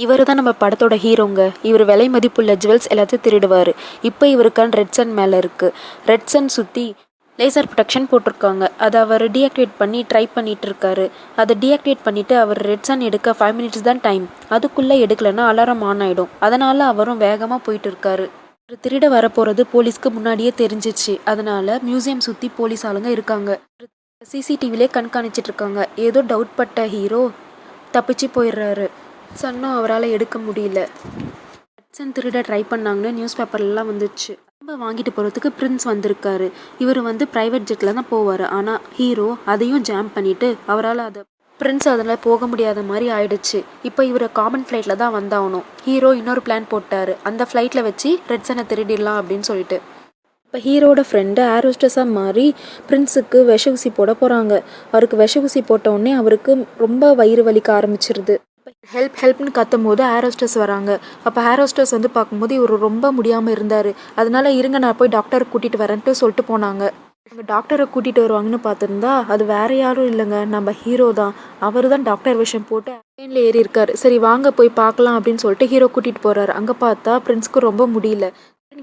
இவர் தான் நம்ம படத்தோட ஹீரோங்க. இவர் விலை மதிப்புள்ள ஜுவல்ஸ் எல்லாத்தையும் திருடுவார். இப்போ இவருக்கான ரெட் சன் மேலே இருக்குது. ரெட் சன் சுற்றி லேசர் ப்ரொடெக்ஷன் போட்டிருக்காங்க. அதை அவர் டீஆக்டிவேட் பண்ணி ட்ரை பண்ணிட்டு இருக்காரு. அதை டீஆக்டிவேட் பண்ணிவிட்டு அவர் ரெட் சன் எடுக்க 5 மினிட்ஸ் தான் டைம். அதுக்குள்ளே எடுக்கலைன்னா அலாரம் ஆன் ஆகிடும். அதனால் அவரும் வேகமாக போயிட்டு இருக்காரு. ஒரு திருட வரப்போகிறது போலீஸ்க்கு முன்னாடியே தெரிஞ்சிச்சு. அதனால் மியூசியம் சுற்றி போலீஸ் ஆளுங்க இருக்காங்க. சிசிடிவிலே கண்காணிச்சிட்டு இருக்காங்க. ஏதோ டவுட் பட்ட ஹீரோ தப்பிச்சு போயிடுறாரு. சன்னும் அவரால் எடுக்க முடியல. ரெட்சன் திருட ட்ரை பண்ணாங்கன்னு நியூஸ் பேப்பர்லாம் வந்துச்சு. ரொம்ப வாங்கிட்டு போகிறதுக்கு பிரின்ஸ் வந்திருக்காரு. இவர் ப்ரைவேட் ஜெட்டில் தான் போவார். ஆனால் ஹீரோ அதையும் ஜாம் பண்ணிவிட்டு அவரால் பிரின்ஸ் அதில் போக முடியாத மாதிரி ஆயிடுச்சு. இப்போ இவர் காமன் ஃப்ளைட்டில் தான் வந்தாகணும். ஹீரோ இன்னொரு பிளான் போட்டார். அந்த ஃப்ளைட்டில் வச்சு ரெட்சனை திருடிடலாம் அப்படின்னு சொல்லிட்டு. இப்போ ஹீரோட ஃப்ரெண்டு ஏரோஸ்டஸாக மாறி பிரின்ஸுக்கு விஷ ஊசி போட போகிறாங்க. அவருக்கு விஷ ஊசி போட்ட உடனே அவருக்கு ரொம்ப வயிறு வலிக்க ஆரம்பிச்சிருது. ஹெல்ப் ஹெல்ப்னு கத்தும் போது ஏரோஸ்டஸ் வராங்க. அப்போ ஏரோஸ்டஸ் பார்க்கும்போது இவர் ரொம்ப முடியாமல் இருந்தார். அதனால இருங்க நான் போய் டாக்டரை கூட்டிகிட்டு வரேன்ட்டு சொல்லிட்டு போனாங்க. அவங்க டாக்டரை கூட்டிகிட்டு வருவாங்கன்னு பார்த்துருந்தா அது வேற யாரும் இல்லைங்க, நம்ம ஹீரோ தான். அவர் தான் டாக்டர் விஷயம் போட்டு ட்ரெயினில் ஏறி இருக்காரு. சரி வாங்க போய் பார்க்கலாம் அப்படின்னு சொல்லிட்டு ஹீரோ கூட்டிகிட்டு போகிறாரு. அங்கே பார்த்தா பிரின்ஸ்க்கு ரொம்ப முடியல.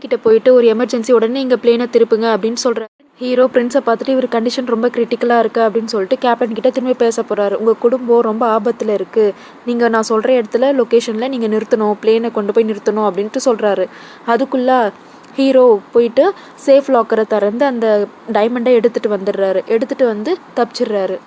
கிட்ட போயிட்டு ஒரு எமர்ஜென்சி, உடனே இங்கே பிளேனை திருப்புங்க அப்படின்னு சொல்கிறார். ஹீரோ பிரின்ஸை பார்த்துட்டு இவர் கண்டிஷன் ரொம்ப கிரிட்டிக்கலாக இருக்குது அப்படின்னு சொல்லிட்டு கேப்டன் கிட்ட திரும்பி பேச போகிறாரு. உங்கள் குடும்பம் ரொம்ப ஆபத்தில் இருக்குது. நீங்கள் நான் சொல்கிற இடத்துல லொக்கேஷனில் நீங்கள் நிறுத்தணும், பிளேனை கொண்டு போய் நிறுத்தணும் அப்படின்ட்டு சொல்கிறாரு. அதுக்குள்ளே ஹீரோ போயிட்டு சேஃப் லாக்கரை திறந்து அந்த டைமண்டை எடுத்துகிட்டு வந்துடுறாரு. எடுத்துகிட்டு வந்து தப்பிச்சிடுறாரு.